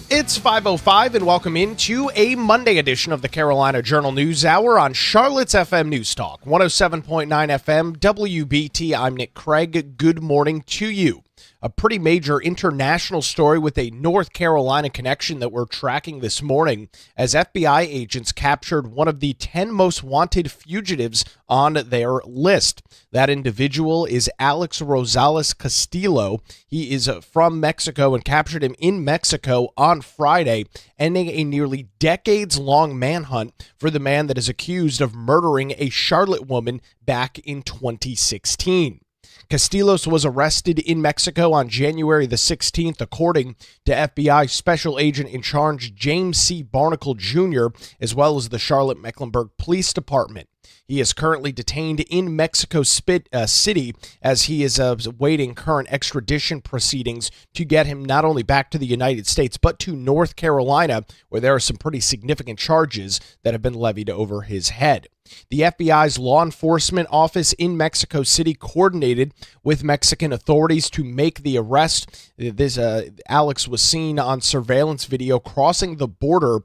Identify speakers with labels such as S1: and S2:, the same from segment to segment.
S1: It's 5:05 and welcome into a Monday edition of the Carolina Journal News Hour on Charlotte's FM News Talk, 107.9 FM WBT. I'm Nick Craig. Good morning to you. A pretty major international story with a North Carolina connection that we're tracking this morning as FBI agents captured one of the 10 most wanted fugitives on their list. That individual is Alex Rosales Castillo. He is from Mexico and captured him in Mexico on Friday, ending a nearly decades-long manhunt for the man that is accused of murdering a Charlotte woman back in 2016. Castillo was arrested in Mexico on January the 16th, according to FBI Special Agent in Charge James C. Barnacle Jr., as well as the Charlotte-Mecklenburg Police Department. He is currently detained in Mexico City as he is awaiting current extradition proceedings to get him not only back to the United States, but to North Carolina, where there are some pretty significant charges that have been levied over his head. The FBI's law enforcement office in Mexico City coordinated with Mexican authorities to make the arrest. Alex was seen on surveillance video crossing the border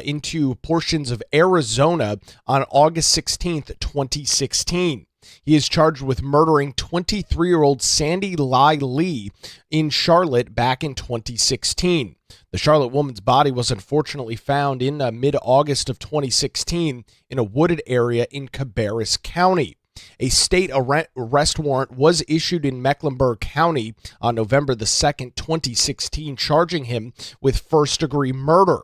S1: into portions of Arizona on August 16th, 2016. He is charged with murdering 23-year-old Sandy Lai Lee in Charlotte back in 2016. The Charlotte woman's body was unfortunately found in mid-August of 2016 in a wooded area in Cabarrus County. A state arrest warrant was issued in Mecklenburg County on November the 2nd, 2016, charging him with first-degree murder.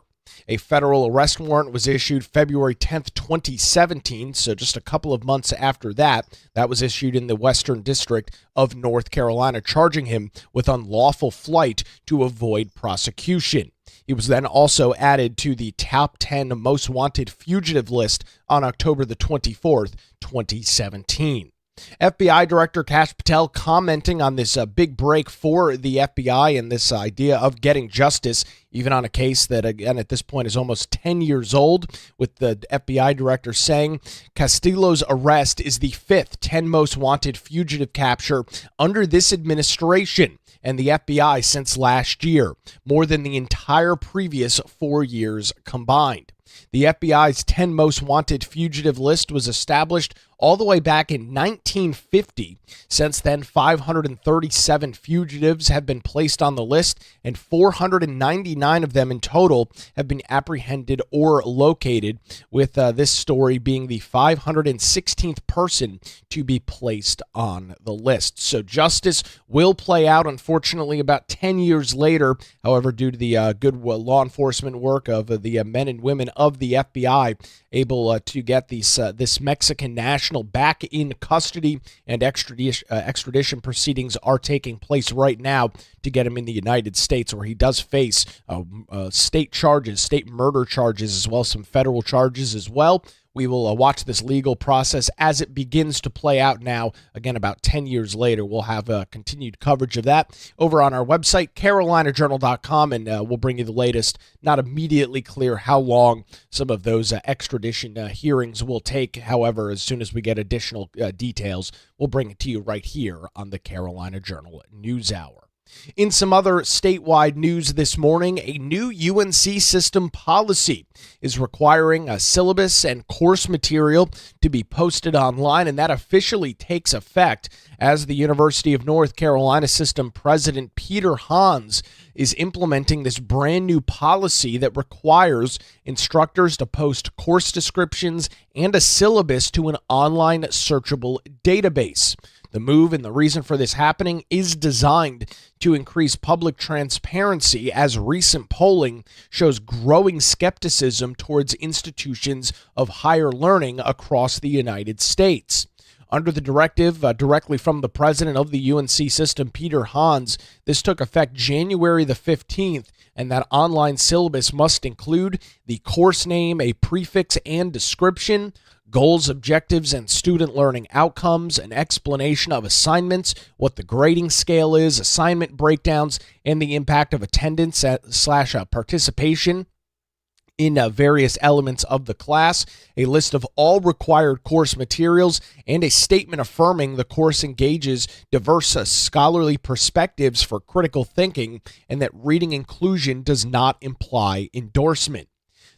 S1: A federal arrest warrant was issued February 10th, 2017, so just a couple of months after that. That was issued in the Western District of North Carolina, charging him with unlawful flight to avoid prosecution. He was then also added to the top 10 most wanted fugitive list on October the 24th, 2017. FBI Director Kash Patel commenting on this big break for the FBI and this idea of getting justice, even on a case that, again, at this point is almost 10 years old, with the FBI director saying Castillo's arrest is the fifth 10 most wanted fugitive capture under this administration and the FBI since last year, more than the entire previous 4 years combined. The FBI's 10 most wanted fugitive list was established all the way back in 1950. Since then, 537 fugitives have been placed on the list, and 499 of them in total have been apprehended or located, with this story being the 516th person to be placed on the list. So justice will play out, unfortunately, about 10 years later. However, due to the good law enforcement work of the men and women of the FBI, able to get this Mexican national back in custody, and extradition proceedings are taking place right now to get him in the United States, where he does face state murder charges, as well as some federal charges as well. We will watch this legal process as it begins to play out now. Again, about 10 years later, we'll have continued coverage of that over on our website, carolinajournal.com, and we'll bring you the latest. Not immediately clear how long some of those extradition hearings will take. However, as soon as we get additional details, we'll bring it to you right here on the Carolina Journal News Hour. In some other statewide news this morning, a new UNC System policy is requiring a syllabus and course material to be posted online, and that officially takes effect as the University of North Carolina System President Peter Hans is implementing this brand new policy that requires instructors to post course descriptions and a syllabus to an online searchable database. The move and the reason for this happening is designed to increase public transparency, as recent polling shows growing skepticism towards institutions of higher learning across the United States. Under the directive directly from the president of the UNC System, Peter Hans, this took effect January the 15th, and that online syllabus must include the course name, a prefix and description, goals, objectives, and student learning outcomes, an explanation of assignments, what the grading scale is, assignment breakdowns, and the impact of attendance / participation in various elements of the class, a list of all required course materials, and a statement affirming the course engages diverse scholarly perspectives for critical thinking and that reading inclusion does not imply endorsement.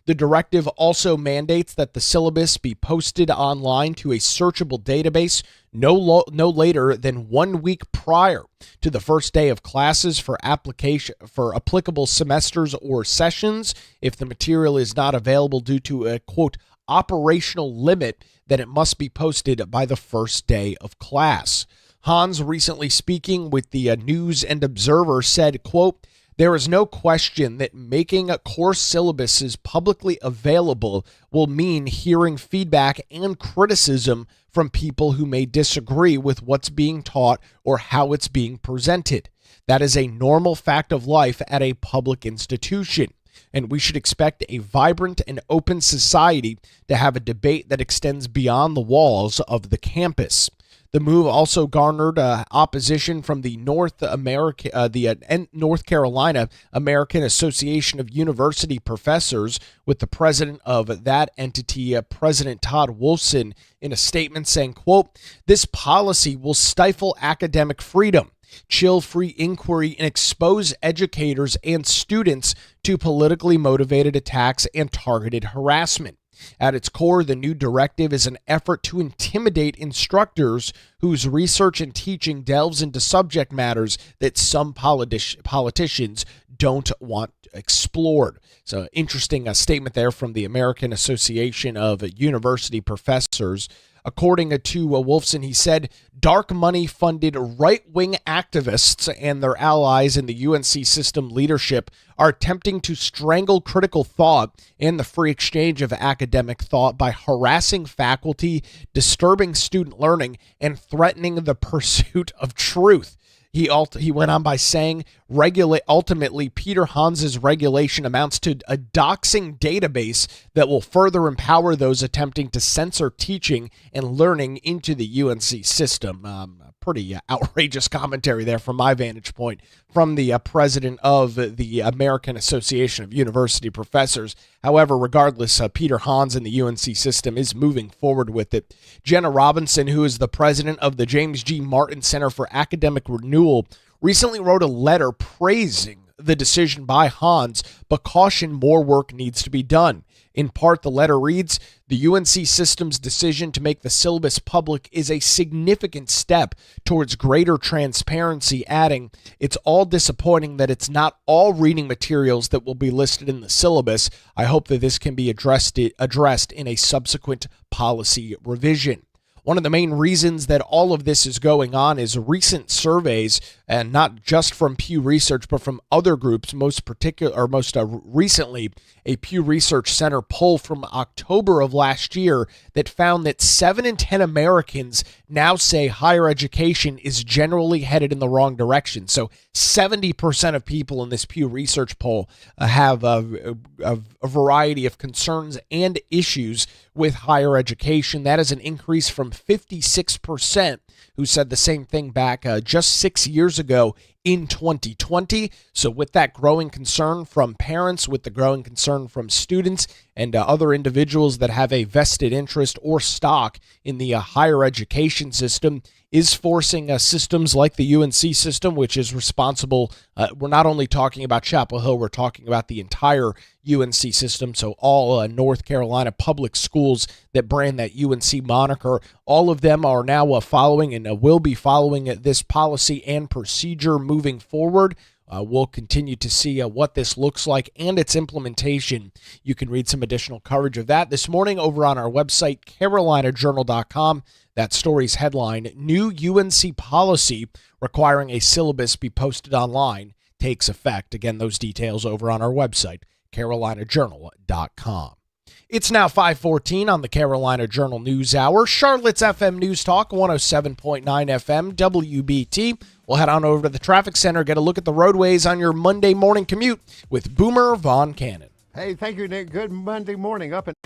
S1: The directive also mandates that the syllabus be posted online to a searchable database no later than 1 week prior to the first day of classes for applicable semesters or sessions if the material is not available due to a, quote, operational limit that it must be posted by the first day of class. Hans, recently speaking with the News and Observer, said, quote, there is no question that making course syllabuses publicly available will mean hearing feedback and criticism from people who may disagree with what's being taught or how it's being presented. That is a normal fact of life at a public institution, and we should expect a vibrant and open society to have a debate that extends beyond the walls of the campus. The move also garnered opposition from the North Carolina American Association of University Professors, with the president of that entity, President Todd Wolfson, in a statement saying, quote, this policy will stifle academic freedom, chill free inquiry, and expose educators and students to politically motivated attacks and targeted harassment. At its core, the new directive is an effort to intimidate instructors whose research and teaching delves into subject matters that some politicians don't want explored. So, interesting statement there from the American Association of University Professors. According to Wolfson, he said, dark money funded right-wing activists and their allies in the UNC System leadership are attempting to strangle critical thought and the free exchange of academic thought by harassing faculty, disturbing student learning, and threatening the pursuit of truth. He went on by saying, ultimately, Peter Hans's regulation amounts to a doxing database that will further empower those attempting to censor teaching and learning into the UNC system. Pretty outrageous commentary there from my vantage point from the president of the American Association of University Professors. However, regardless, Peter Hans and the UNC system is moving forward with it. Jenna Robinson, who is the president of the James G. Martin Center for Academic Renewal, recently wrote a letter praising the decision by Hans, but cautioned more work needs to be done. In part, the letter reads, the UNC system's decision to make the syllabus public is a significant step towards greater transparency, adding, it's all disappointing that it's not all reading materials that will be listed in the syllabus. I hope that this can be addressed in a subsequent policy revision. One of the main reasons that all of this is going on is recent surveys, and not just from Pew Research, but from other groups, most recently, a Pew Research Center poll from October of last year that found that 7 in 10 Americans now say higher education is generally headed in the wrong direction. So 70% of people in this Pew Research poll have a variety of concerns and issues with higher education. That is an increase from 56% who said the same thing back just 6 years ago in 2020. So with that growing concern from parents, with the growing concern from students and other individuals that have a vested interest or stock in the higher education system, is forcing systems like the UNC system, which is responsible. We're not only talking about Chapel Hill, we're talking about the entire UNC system. So all North Carolina public schools that brand that UNC moniker, all of them are now following and will be following this policy and procedure moving forward. We'll continue to see what this looks like and its implementation. You can read some additional coverage of that this morning over on our website, carolinajournal.com. That story's headline, New UNC Policy Requiring a Syllabus Be Posted Online Takes Effect. Again, those details over on our website, carolinajournal.com. It's now 5:14 on the Carolina Journal News Hour. Charlotte's FM News Talk, 107.9 FM, WBT. We'll head on over to the traffic center, get a look at the roadways on your Monday morning commute with Boomer Von Cannon.
S2: Hey, thank you, Nick. Good Monday morning. Up and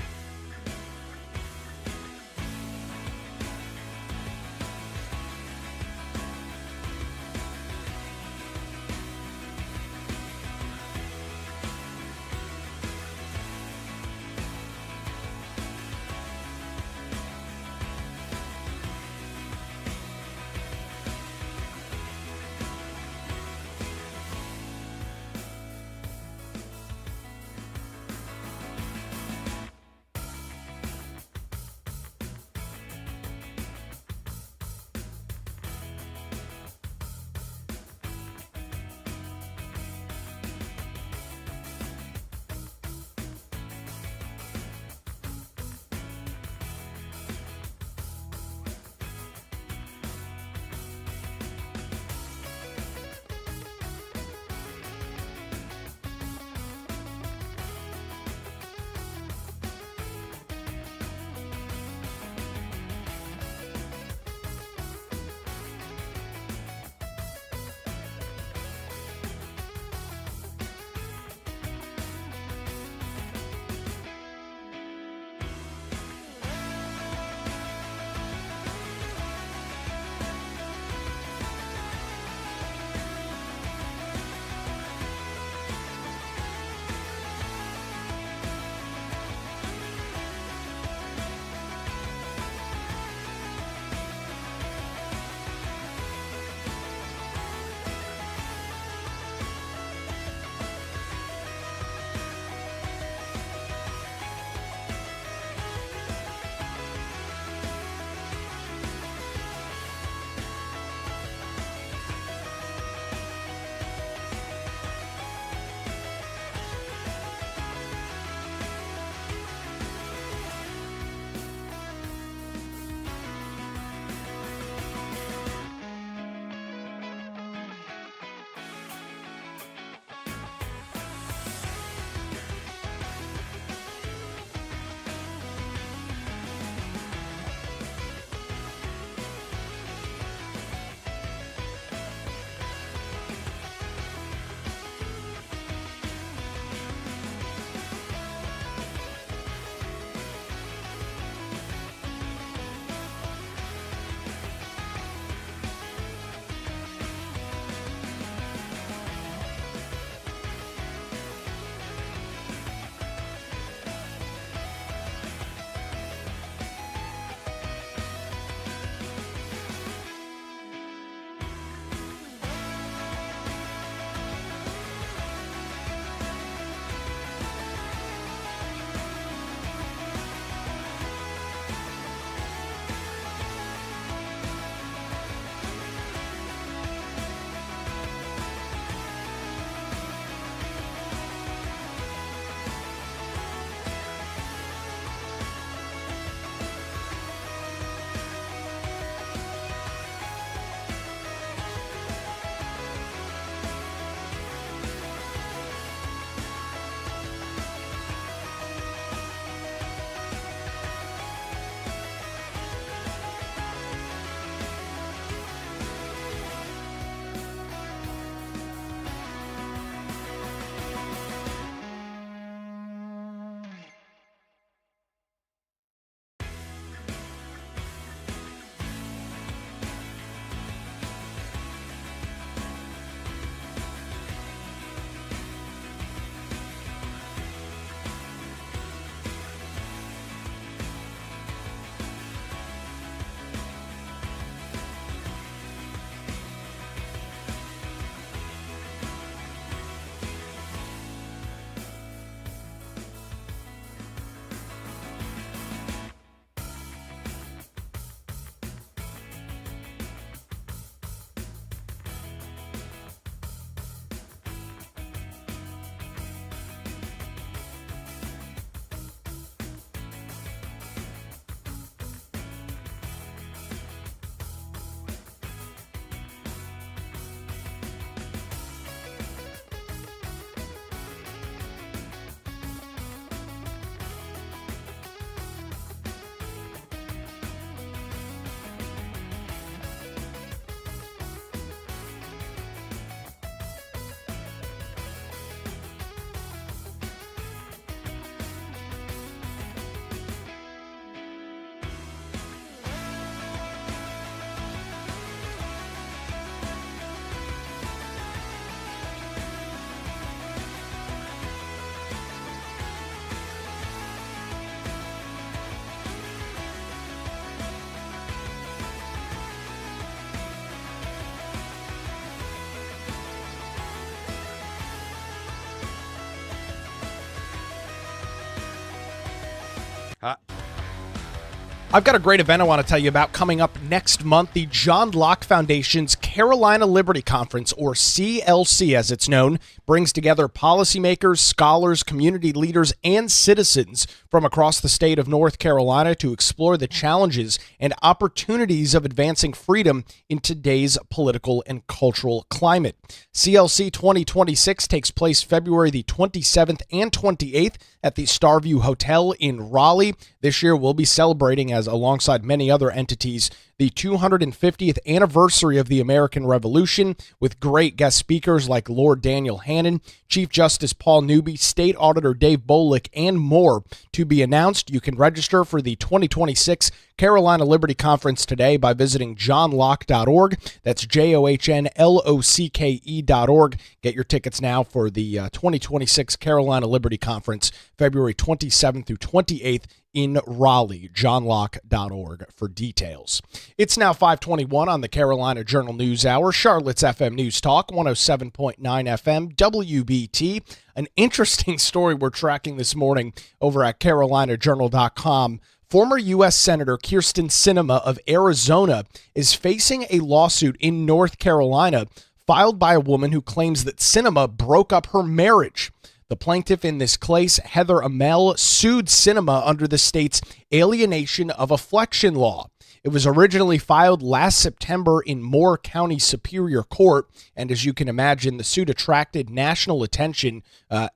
S1: I've got a great event I want to tell you about coming up next month. The John Locke Foundation's Carolina Liberty Conference, or CLC as it's known, brings together policymakers, scholars, community leaders, and citizens from across the state of North Carolina to explore the challenges and opportunities of advancing freedom in today's political and cultural climate. CLC 2026 takes place February the 27th and 28th at the Starview Hotel in Raleigh. This year we'll be celebrating, as alongside many other entities, the 250th anniversary of the American Revolution, with great guest speakers like Lord Daniel Hannan, Chief Justice Paul Newby, State Auditor Dave Bolick, and more to be announced. You can register for the 2026 Carolina Liberty Conference today by visiting johnlocke.org. That's JOHNLOCKE.org. Get your tickets now for the 2026 Carolina Liberty Conference, February 27th through 28th in Raleigh. johnlocke.org for details. It's now 5:21 on the Carolina Journal News Hour, Charlotte's FM News Talk, 107.9 FM, WBT. An interesting story we're tracking this morning over at carolinajournal.com. Former U.S. Senator Kyrsten Sinema of Arizona is facing a lawsuit in North Carolina filed by a woman who claims that Sinema broke up her marriage. The plaintiff in this case, Heather Amell, sued Sinema under the state's alienation of affection law. It was originally filed last September in Moore County Superior Court, and as you can imagine, the suit attracted national attention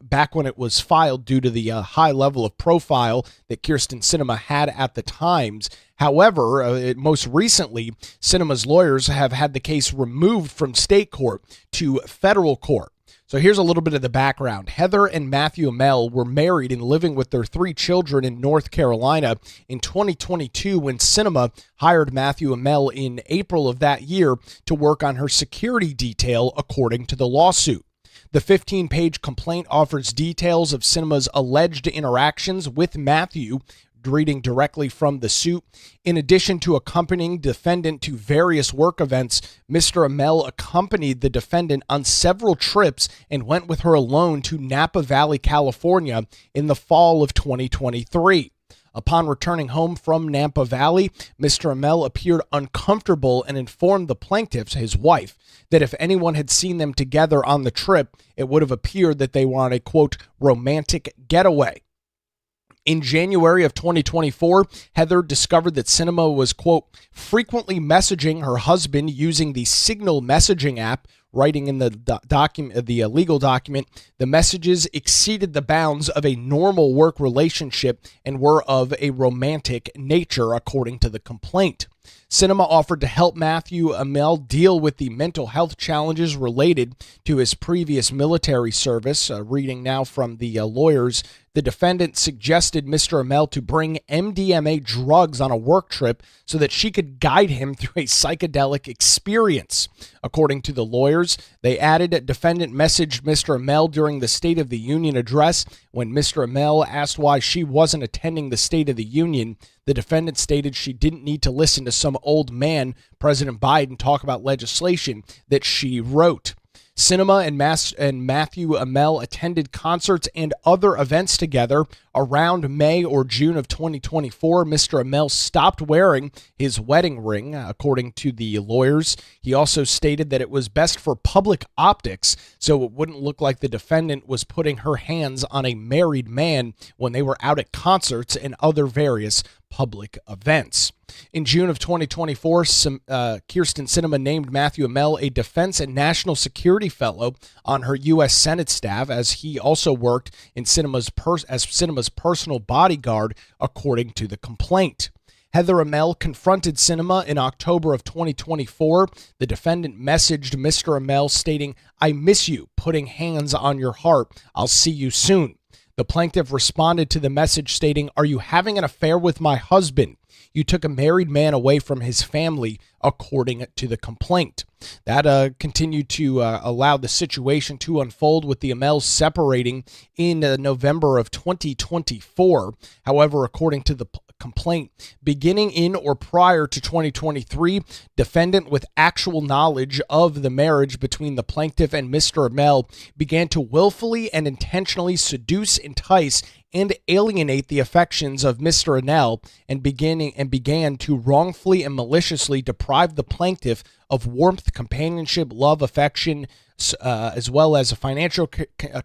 S1: back when it was filed due to the high level of profile that Kyrsten Sinema had at the times. However, most recently, Sinema's lawyers have had the case removed from state court to federal court. So here's a little bit of the background. Heather and Matthew Amell were married and living with their 3 children in North Carolina in 2022 when Sinema hired Matthew Amell in April of that year to work on her security detail, according to the lawsuit. The 15-page complaint offers details of Sinema's alleged interactions with Matthew, reading directly from the suit. In addition to accompanying defendant to various work events, Mr. Amell accompanied the defendant on several trips and went with her alone to Napa Valley, California in the fall of 2023. Upon returning home from Napa Valley, Mr. Amell appeared uncomfortable and informed the plaintiff, his wife, that if anyone had seen them together on the trip, it would have appeared that they were on a, quote, romantic getaway. In January of 2024, Heather discovered that Sinema was, quote, frequently messaging her husband using the Signal messaging app. Writing in the legal document, the messages exceeded the bounds of a normal work relationship and were of a romantic nature, according to the complaint. Sinema offered to help Matthew Amell deal with the mental health challenges related to his previous military service. Reading now from the lawyers, the defendant suggested Mr. Amell to bring MDMA drugs on a work trip so that she could guide him through a psychedelic experience. According to the lawyers, they added, defendant messaged Mr. Amell during the State of the Union address. When Mr. Amell asked why she wasn't attending the State of the Union, the defendant stated she didn't need to listen to some old man, President Biden, talk about legislation that she wrote. Sinema and Matthew Amell attended concerts and other events together. Around May or June of 2024, Mr. Amell stopped wearing his wedding ring, according to the lawyers. He also stated that it was best for public optics, so it wouldn't look like the defendant was putting her hands on a married man when they were out at concerts and other various public events. In June of 2024, Kyrsten Sinema named Matthew Amell a Defense and National Security Fellow on her U.S. Senate staff, as he also worked in Sinema's personal bodyguard, according to the complaint. Heather Amell confronted Sinema in October of 2024. The defendant messaged Mr. Amell stating, "I miss you, putting hands on your heart. I'll see you soon." The plaintiff responded to the message stating, "Are you having an affair with my husband? You took a married man away from his family," according to the complaint. That continued to allow the situation to unfold, with the Amells separating in November of 2024. However, according to the complaint. Beginning in or prior to 2023, defendant with actual knowledge of the marriage between the plaintiff and Mr. Amell began to willfully and intentionally seduce, entice, and alienate the affections of Mr. Amell and began to wrongfully and maliciously deprive the plaintiff of warmth, companionship, love, affection, as well as financial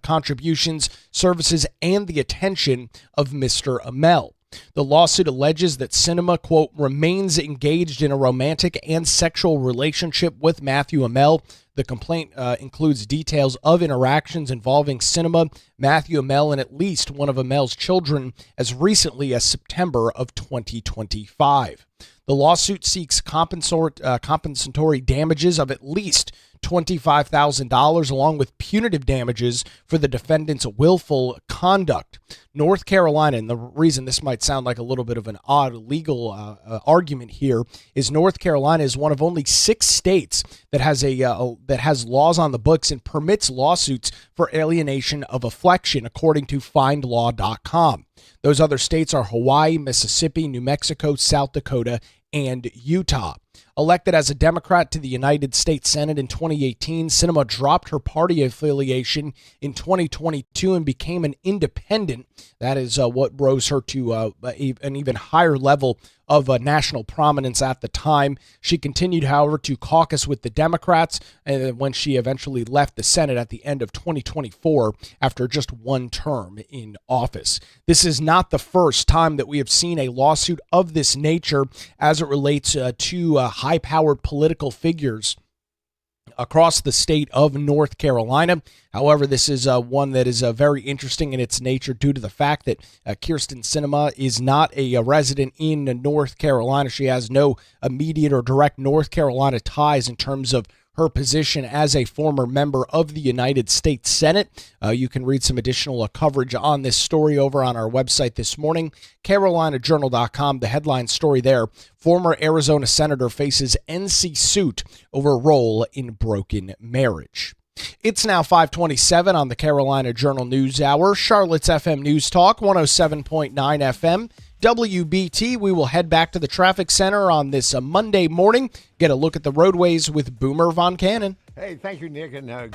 S1: contributions, services, and the attention of Mr. Amell. The lawsuit alleges that Cinema, quote, remains engaged in a romantic and sexual relationship with Matthew Amell. The complaint includes details of interactions involving Cinema, Matthew Amell, and at least one of Amell's children as recently as September of 2025. The lawsuit seeks compensatory damages of at least $25,000 along with punitive damages for the defendant's willful conduct. North Carolina, and the reason this might sound like a little bit of an odd legal argument here, is North Carolina is one of only 6 states that has laws on the books and permits lawsuits for alienation of affection, according to findlaw.com. Those other states are Hawaii, Mississippi, New Mexico, South Dakota, and Utah. Elected as a Democrat to the United States Senate in 2018, Cinema dropped her party affiliation in 2022 and became an independent. That is what rose her to an even higher level of national prominence at the time. She continued, however, to caucus with the Democrats when she eventually left the Senate at the end of 2024 after just one term in office. This is not the first time that we have seen a lawsuit of this nature as it relates to high-powered political figures across the state of North Carolina. However, this is one that is very interesting in its nature due to the fact that Kyrsten Sinema is not a resident in North Carolina. She has no immediate or direct North Carolina ties in terms of her position as a former member of the United States Senate. You can read some additional coverage on this story over on our website this morning, carolinajournal.com. The headline story there: former Arizona senator faces NC suit over role in broken marriage. It's now 5:27 on the Carolina Journal News Hour, Charlotte's FM News Talk, 107.9 FM. WBT. We will head back to the traffic center on this Monday morning, get a look at the roadways with Boomer Von Cannon.
S2: Hey, thank you, Nick. And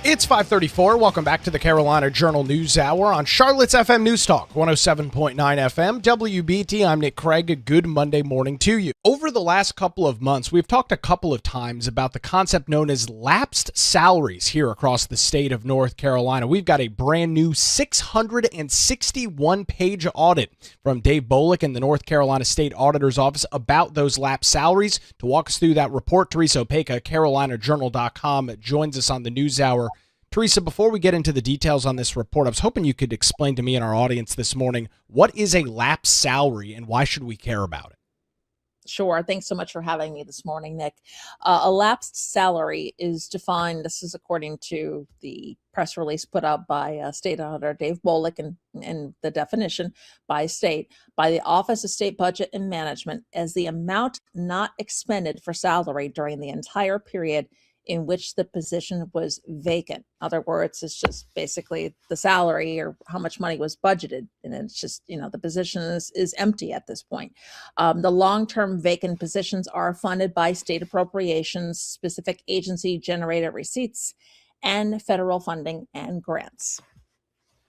S1: It's 5:34. Welcome back to the Carolina Journal News Hour on Charlotte's FM News Talk, 107.9 FM, WBT. I'm Nick Craig. A good Monday morning to you. Over the last couple of months, we've talked a couple of times about the concept known as lapsed salaries here across the state of North Carolina. We've got a brand new 661-page audit from Dave Bolick and the North Carolina State Auditor's Office about those lapsed salaries. To walk us through that report, Teresa Opeka, CarolinaJournal.com, joins us on the News Hour. Teresa, before we get into the details on this report, I was hoping you could explain to me and our audience this morning, what is a lapsed salary and why should we care about it?
S3: Sure. Thanks so much for having me this morning, Nick. A lapsed salary is defined, this is according to the press release put out by State Auditor Dave Bolick, and the definition by state, by the Office of State Budget and Management, as the amount not expended for salary during the entire period in which the position was vacant. In other words, it's just basically the salary or how much money was budgeted. And it's just, the position is empty at this point. The long-term vacant positions are funded by state appropriations, specific agency generated receipts, and federal funding and grants.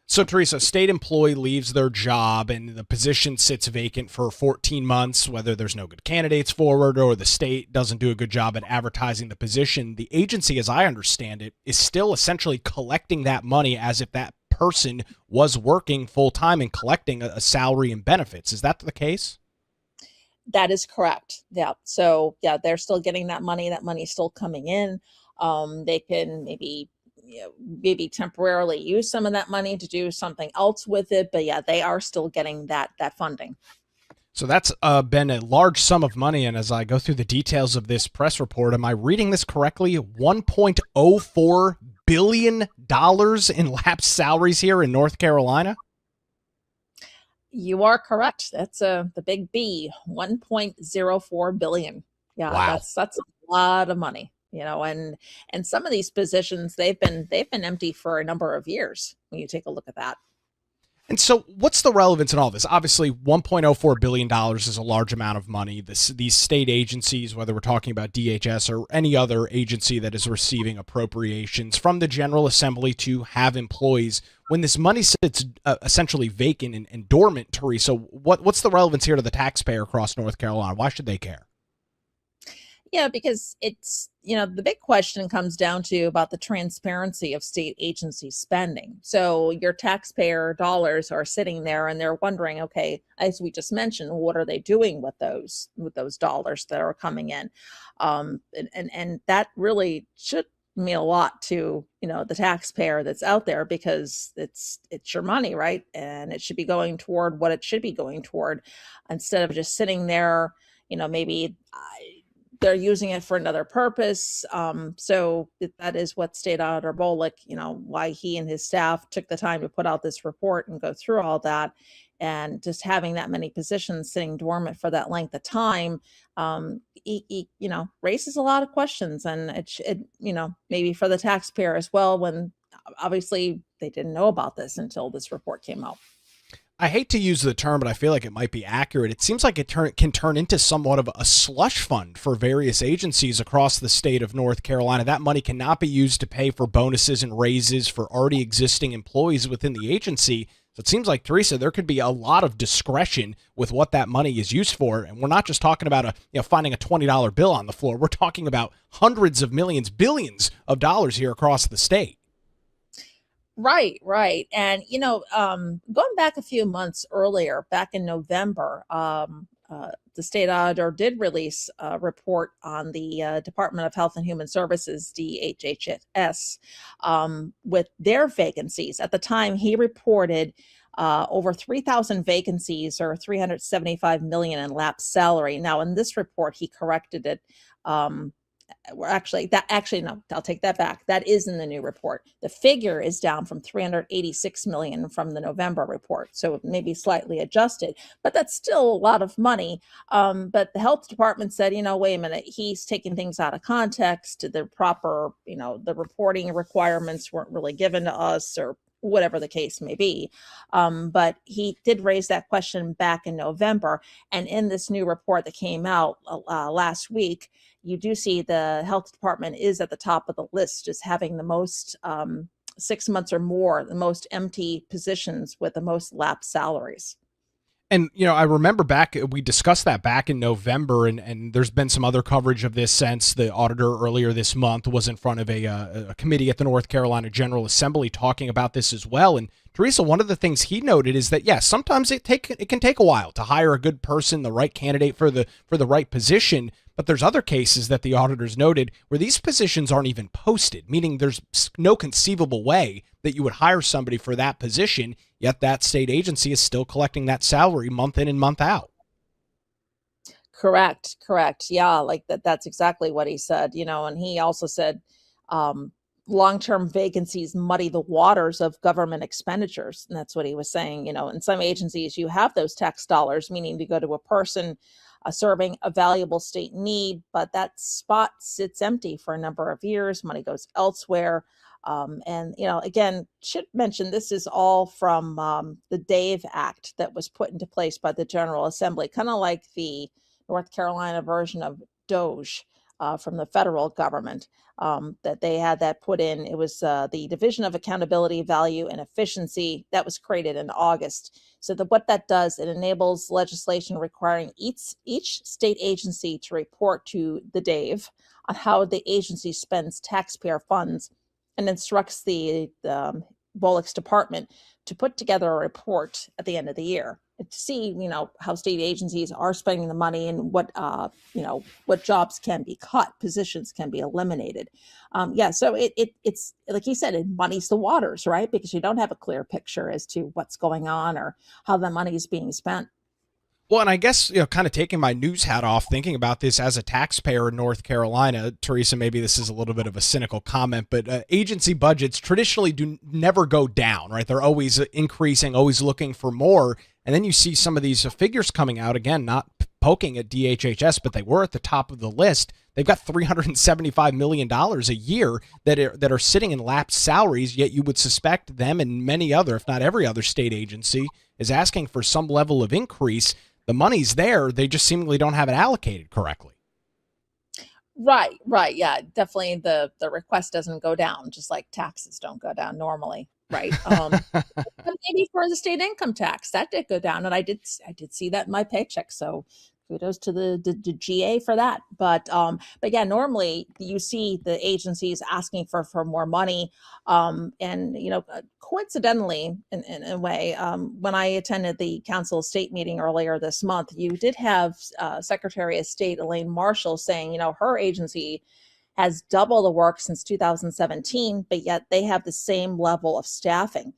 S1: So, Teresa, a state employee leaves their job and the position sits vacant for 14 months, whether there's no good candidates forward or the state doesn't do a good job at advertising the position. The agency, as I understand it, is still essentially collecting that money as if that person was working full-time and collecting a salary and benefits. Is that the case?
S3: That is correct. Yeah. So, they're still getting that money. That money is still coming in. They can maybe temporarily use some of that money to do something else with it. But they are still getting that funding.
S1: So that's been a large sum of money. And as I go through the details of this press report, am I reading this correctly? $1.04 billion in lapsed salaries here in North Carolina?
S3: You are correct. That's the big B, 1.04 billion. Yeah,
S1: wow.
S3: That's a lot of money. And some of these positions, they've been empty for a number of years when you take a look at that.
S1: And so what's the relevance in all this? Obviously, $1.04 billion is a large amount of money. These state agencies, whether we're talking about DHS or any other agency that is receiving appropriations from the General Assembly to have employees, when this money sits essentially vacant and dormant, Teresa, what's the relevance here to the taxpayer across North Carolina? Why should they care?
S3: Yeah, because it's, the big question comes down to about the transparency of state agency spending. So your taxpayer dollars are sitting there and they're wondering, okay, as we just mentioned, what are they doing with those dollars that are coming in? And that really should mean a lot to, the taxpayer that's out there, because it's your money, right? And it should be going toward what it should be going toward, instead of just sitting there, maybe they're using it for another purpose. So that is what State Auditor Bolick, why he and his staff took the time to put out this report and go through all that. And just having that many positions sitting dormant for that length of time, raises a lot of questions. And it maybe for the taxpayer as well, when obviously they didn't know about this until this report came out.
S1: I hate to use the term, but I feel like it might be accurate. It seems like it can turn into somewhat of a slush fund for various agencies across the state of North Carolina. That money cannot be used to pay for bonuses and raises for already existing employees within the agency. So it seems like, Teresa, there could be a lot of discretion with what that money is used for. And we're not just talking about finding a $20 bill on the floor. We're talking about hundreds of millions, billions of dollars here across the state.
S3: Right. And, going back a few months earlier, back in November, the state auditor did release a report on the Department of Health and Human Services, DHHS, with their vacancies. At the time, he reported over 3,000 vacancies, or $375 million in lapsed salary. Now, in this report, he corrected it. No, I'll take that back. That is in the new report. The figure is down from 386 million from the November report, so maybe slightly adjusted, but that's still a lot of money. But the health department said, wait a minute, he's taking things out of context. The proper, the reporting requirements weren't really given to us, or whatever the case may be. But he did raise that question back in November. And in this new report that came out last week, you do see the health department is at the top of the list, just having the most 6 months or more, the most empty positions with the most lapsed salaries.
S1: And, I remember we discussed that back in November, and there's been some other coverage of this since. The auditor earlier this month was in front of a committee at the North Carolina General Assembly talking about this as well. And Teresa, one of the things he noted is that, yes, sometimes it can take a while to hire a good person, the right candidate for the right position. But there's other cases that the auditors noted where these positions aren't even posted, meaning there's no conceivable way that you would hire somebody for that position, yet that state agency is still collecting that salary month in and month out.
S3: Correct. Yeah, like that's exactly what he said, and he also said long-term vacancies muddy the waters of government expenditures. And that's what he was saying. In some agencies, you have those tax dollars, meaning to go to a person serving a valuable state need, but that spot sits empty for a number of years. Money goes elsewhere. And, again, should mention this is all from the DAVE Act that was put into place by the General Assembly, kind of like the North Carolina version of DOGE from the federal government, that they had that put in. It was the Division of Accountability, Value, and Efficiency that was created in August. So what that does, it enables legislation requiring each state agency to report to the DAVE on how the agency spends taxpayer funds, and instructs the Bullock's department to put together a report at the end of the year to see, how state agencies are spending the money and what jobs can be cut, positions can be eliminated. So it's like you said, it muddies the waters, right? Because you don't have a clear picture as to what's going on or how the money is being spent.
S1: Well, and I guess, kind of taking my news hat off, thinking about this as a taxpayer in North Carolina, Teresa, maybe this is a little bit of a cynical comment, but agency budgets traditionally do never go down, right? They're always increasing, always looking for more. And then you see some of these figures coming out, again, not poking at DHHS, but they were at the top of the list. They've got $375 million a year that are sitting in lapsed salaries, yet you would suspect them and many other, if not every other state agency, is asking for some level of increase. The money's there. They just seemingly don't have it allocated correctly.
S3: Right. Yeah, definitely the request doesn't go down, just like taxes don't go down normally. Right. Maybe for the state income tax, that did go down. And I did see that in my paycheck. So kudos to the GA for that. But yeah, normally you see the agencies asking for more money. And, coincidentally, in a way, when I attended the Council of State meeting earlier this month, you did have Secretary of State Elaine Marshall saying, her agency has double the work since 2017, but yet they have the same level of staffing.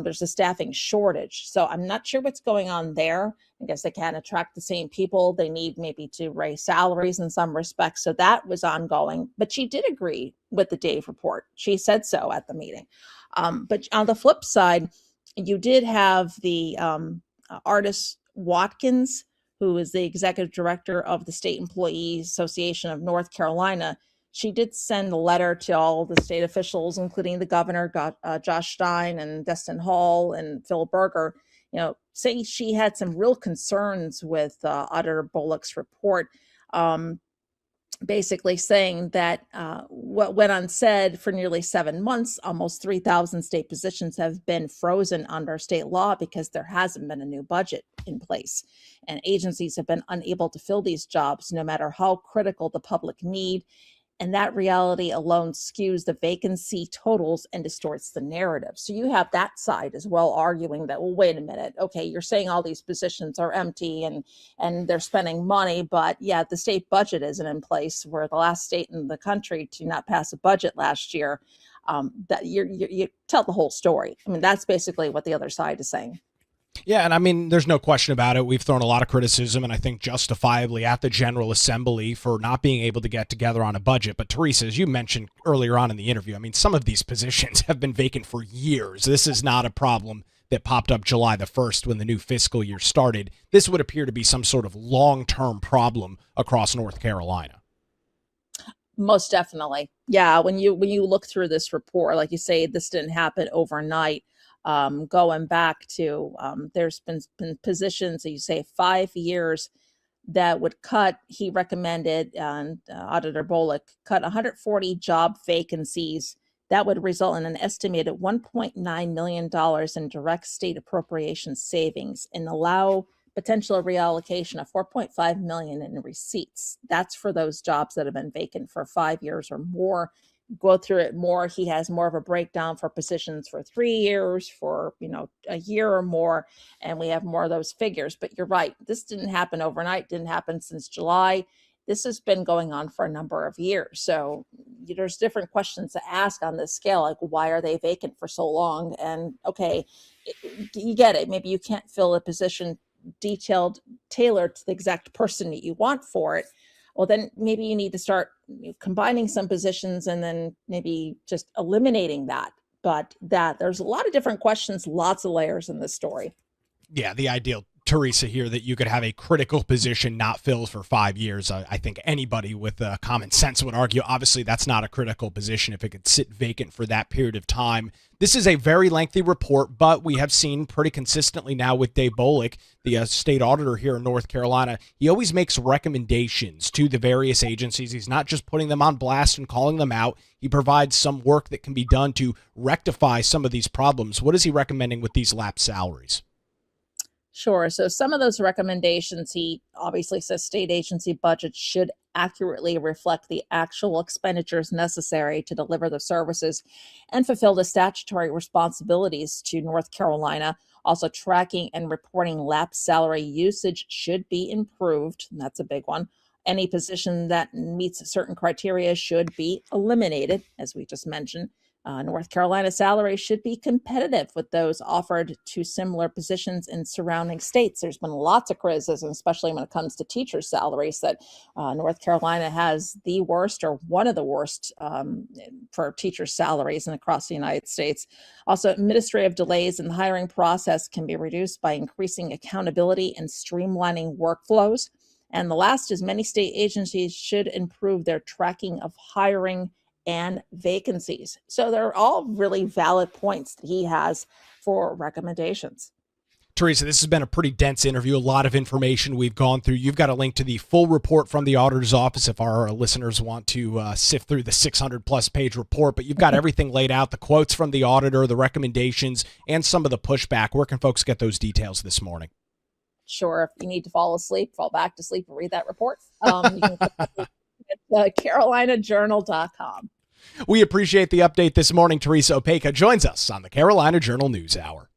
S3: There's a staffing shortage. So I'm not sure what's going on there. I guess they can't attract the same people. They need maybe to raise salaries in some respects. So that was ongoing. But she did agree with the DAVE report. She said so at the meeting. But on the flip side, you did have the artist Watkins, who is the executive director of the State Employees Association of North Carolina. She did send a letter to all the state officials, including the governor, Josh Stein and Destin Hall and Phil Berger, saying she had some real concerns with Auditor Bullock's report, basically saying that what went unsaid for nearly 7 months, almost 3,000 state positions have been frozen under state law because there hasn't been a new budget in place. And agencies have been unable to fill these jobs, no matter how critical the public need. And that reality alone skews the vacancy totals and distorts the narrative. So you have that side as well arguing that, well, wait a minute. Okay, you're saying all these positions are empty and they're spending money, but yeah, the state budget isn't in place. We're the last state in the country to not pass a budget last year. That you tell the whole story. I mean, that's basically what the other side is saying.
S1: Yeah, and I mean, there's no question about it. We've thrown a lot of criticism, and I think justifiably, at the General Assembly for not being able to get together on a budget. But Teresa, as you mentioned earlier on in the interview, I mean, some of these positions have been vacant for years. This is not a problem that popped up July the 1st when the new fiscal year started. This would appear to be some sort of long-term problem across North Carolina.
S3: Most definitely. Yeah, when you look through this report, like you say, this didn't happen overnight. going back to there's been positions that you say 5 years that would cut, he recommended, Auditor Bullock cut 140 job vacancies. That would result in an estimated $1.9 million in direct state appropriation savings and allow potential reallocation of $4.5 million in receipts. That's for those jobs that have been vacant for 5 years or more. Go through it more. He has more of a breakdown for positions for 3 years, for a year or more, and we have more of those figures. But you're right, this didn't happen overnight, didn't happen since July. This has been going on for a number of years. So there's different questions to ask on this scale, like why are they vacant for so long? And okay, you get it. Maybe you can't fill a position tailored to the exact person that you want for it. Well, then maybe you need to start combining some positions and then maybe just eliminating that. But there's a lot of different questions, lots of layers in this story.
S1: Yeah, the ideal, Teresa, here that you could have a critical position not filled for 5 years. I think anybody with common sense would argue, obviously, that's not a critical position if it could sit vacant for that period of time. This is a very lengthy report, but we have seen pretty consistently now with Dave Bullock, the state auditor here in North Carolina, he always makes recommendations to the various agencies. He's not just putting them on blast and calling them out. He provides some work that can be done to rectify some of these problems. What is he recommending with these lapsed salaries?
S3: Sure. So some of those recommendations, he obviously says state agency budgets should accurately reflect the actual expenditures necessary to deliver the services and fulfill the statutory responsibilities to North Carolina. Also, tracking and reporting lapsed salary usage should be improved. And that's a big one. Any position that meets certain criteria should be eliminated, as we just mentioned. North Carolina salaries should be competitive with those offered to similar positions in surrounding states. There's been lots of criticism, especially when it comes to teachers' salaries, that North Carolina has the worst or one of the worst for teachers' salaries and across the United States. Also, administrative delays in the hiring process can be reduced by increasing accountability and streamlining workflows. And the last is many state agencies should improve their tracking of hiring and vacancies. So they're all really valid points that he has for recommendations.
S1: Teresa, this has been a pretty dense interview, a lot of information we've gone through. You've got a link to the full report from the auditor's office if our listeners want to sift through the 600-plus page report, but you've got everything laid out, the quotes from the auditor, the recommendations, and some of the pushback. Where can folks get those details this morning?
S3: Sure. If you need to fall back to sleep, and read that report, you can at carolinajournal.com.
S1: We appreciate the update this morning. Teresa Opeka joins us on the Carolina Journal News Hour,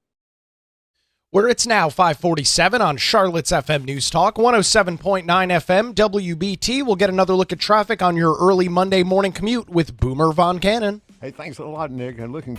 S1: where it's now 5:47 on Charlotte's FM News Talk, 107.9 FM WBT. We'll get another look at traffic on your early Monday morning commute with Boomer Von Cannon.
S2: Hey, thanks a lot, Nick. And looking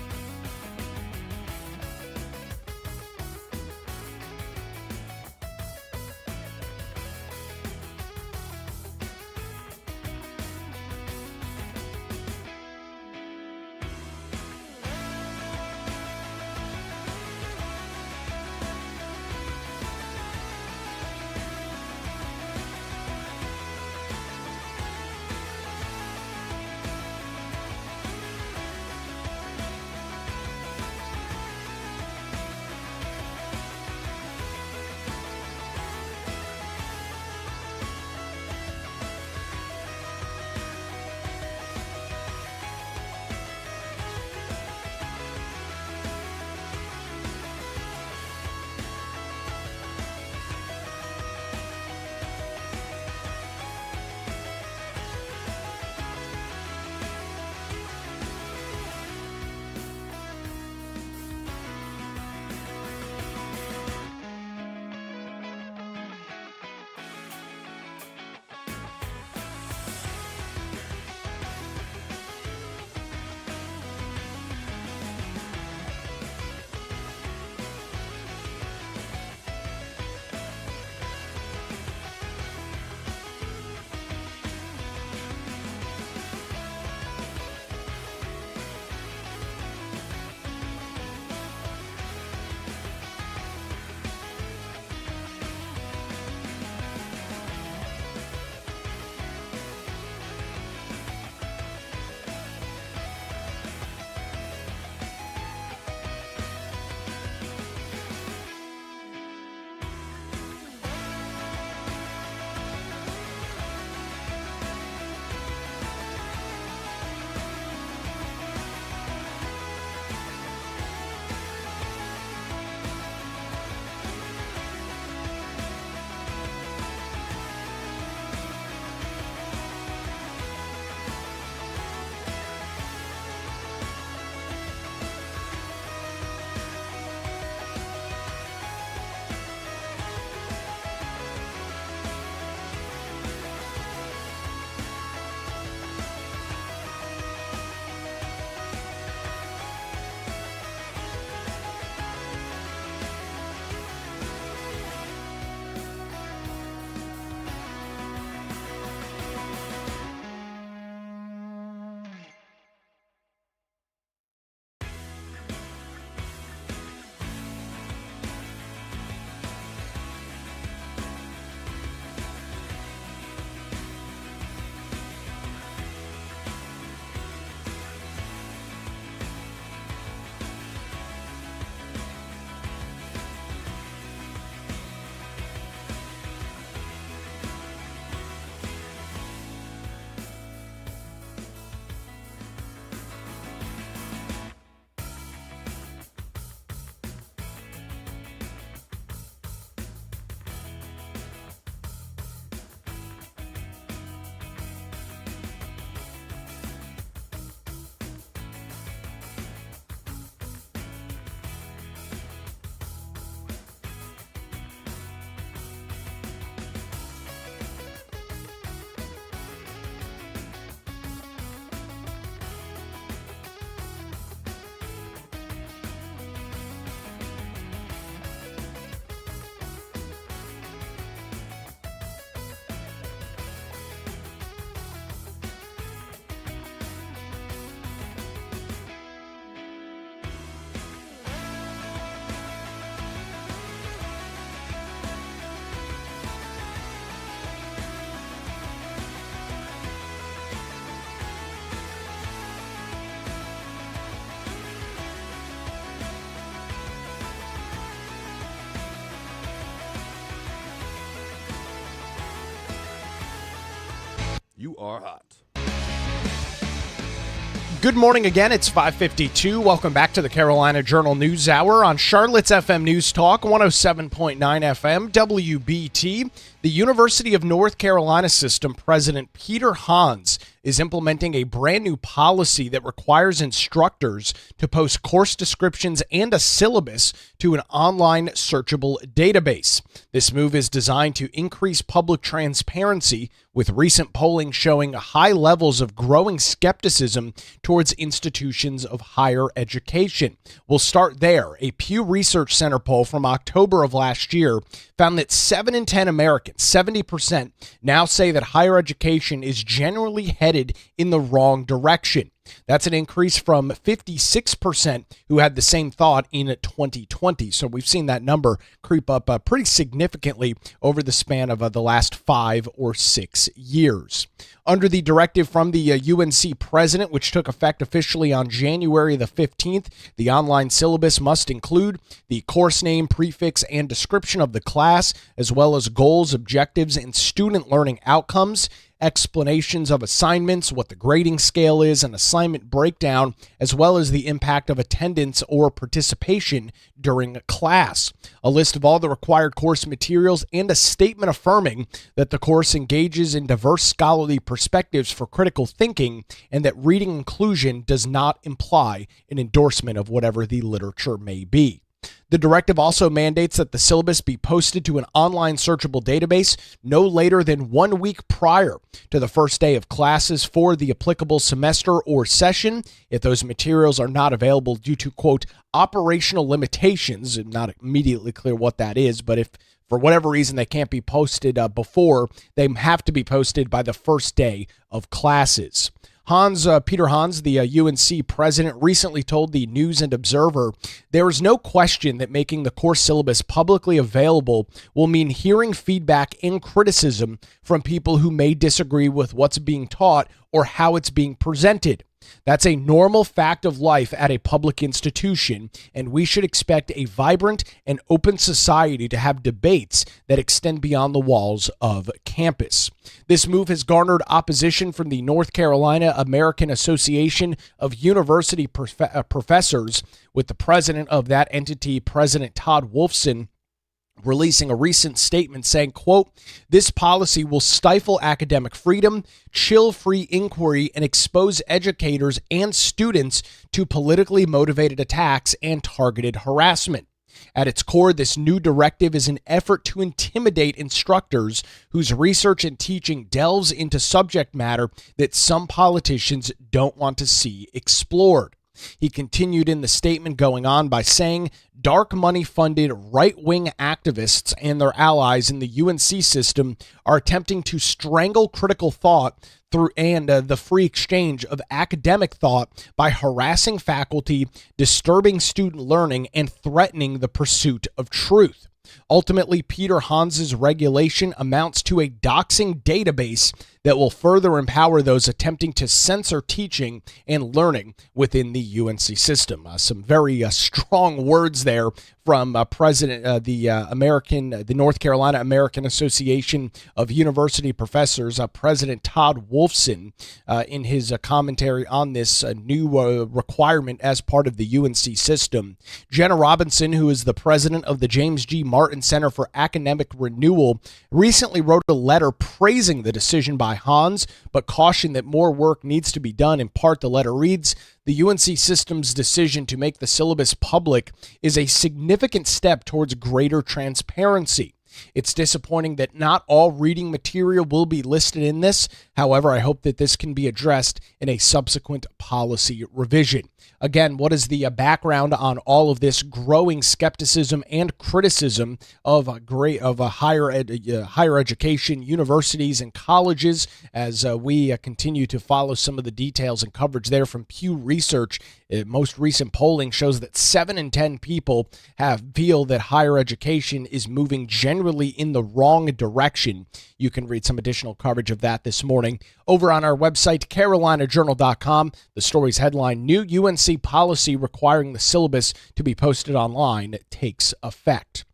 S4: You are hot.
S1: Good morning again. It's 5:52. Welcome back to the Carolina Journal News Hour on Charlotte's FM News Talk, 107.9 FM, WBT. The University of North Carolina System President Peter Hans is implementing a brand new policy that requires instructors to post course descriptions and a syllabus to an online searchable database. This move is designed to increase public transparency, with recent polling showing high levels of growing skepticism towards institutions of higher education. We'll start there. A Pew Research Center poll from October of last year found that 7 in 10 Americans, 70%, now say that higher education is generally headed in the wrong direction. That's an increase from 56% who had the same thought in 2020. So we've seen that number creep up pretty significantly over the span of the last 5 or 6 years. Under the directive from the UNC president, which took effect officially on January the 15th, the online syllabus must include the course name, prefix, and description of the class, as well as goals, objectives, and student learning outcomes, explanations of assignments, what the grading scale is, an assignment breakdown, as well as the impact of attendance or participation during class. A list of all the required course materials and a statement affirming that the course engages in diverse scholarly perspectives for critical thinking and that reading inclusion does not imply an endorsement of whatever the literature may be. The directive also mandates that the syllabus be posted to an online searchable database no later than 1 week prior to the first day of classes for the applicable semester or session. If those materials are not available due to, quote, operational limitations, and not immediately clear what that is, but if for whatever reason they can't be posted before, they have to be posted by the first day of classes. Peter Hans, the UNC president, recently told the News and Observer, "There is no question that making the course syllabus publicly available will mean hearing feedback and criticism from people who may disagree with what's being taught or how it's being presented. That's a normal fact of life at a public institution, and we should expect a vibrant and open society to have debates that extend beyond the walls of campus." This move has garnered opposition from the North Carolina American Association of University Professors, with the president of that entity, President Todd Wolfson, releasing a recent statement saying, quote, "This policy will stifle academic freedom, chill free inquiry, and expose educators and students to politically motivated attacks and targeted harassment. At its core, this new directive is an effort to intimidate instructors whose research and teaching delves into subject matter that some politicians don't want to see explored." He continued in the statement, going on by saying, "Dark money-funded right-wing activists and their allies in the UNC system are attempting to strangle critical thought through the free exchange of academic thought by harassing faculty, disturbing student learning, and threatening the pursuit of truth. Ultimately, Peter Hans's regulation amounts to a doxing database that will further empower those attempting to censor teaching and learning within the UNC system." Some very strong words there from President the North Carolina American Association of University Professors, President Todd Wolfson, in his commentary on this new requirement as part of the UNC system. Jenna Robinson, who is the president of the James G. Martin Center for Academic Renewal, recently wrote a letter praising the decision by Hans, but cautioned that more work needs to be done. In part, the letter reads, "The UNC system's decision to make the syllabus public is a significant step towards greater transparency. It's disappointing that not all reading material will be listed in this. However, I hope that this can be addressed in a subsequent policy revision." Again, what is the background on all of this growing skepticism and criticism of higher education, universities, and colleges? As we continue to follow some of the details and coverage there from Pew Research, most recent polling shows that 7 in 10 people feel that higher education is moving generally in the wrong direction. You can read some additional coverage of that this morning over on our website, carolinajournal.com. The story's headline, "New UNC policy requiring the syllabus to be posted online takes effect."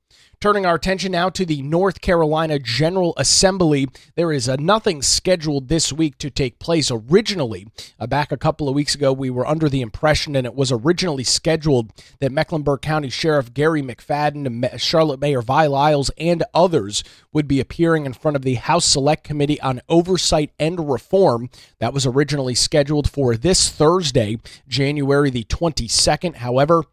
S1: Turning our attention now to the North Carolina General Assembly. There is nothing scheduled this week to take place. Originally, back a couple of weeks ago, we were under the impression, and it was originally scheduled, that Mecklenburg County Sheriff Gary McFadden, Charlotte Mayor Vi Lyles, and others would be appearing in front of the House Select Committee on Oversight and Reform. That was originally scheduled for this Thursday, January the 22nd. However,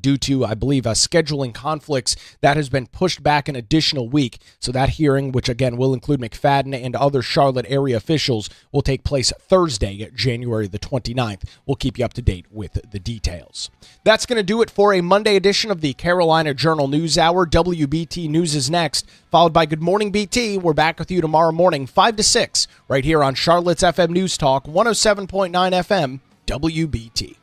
S1: due to, I believe, scheduling conflicts, that has been pushed back an additional week. So that hearing, which again will include McFadden and other Charlotte area officials, will take place Thursday, January the 29th. We'll keep you up to date with the details. That's going to do it for a Monday edition of the Carolina Journal News Hour. WBT News is next, followed by Good Morning BT. We're back with you tomorrow morning, 5 to 6, right here on Charlotte's FM News Talk, 107.9 FM, WBT.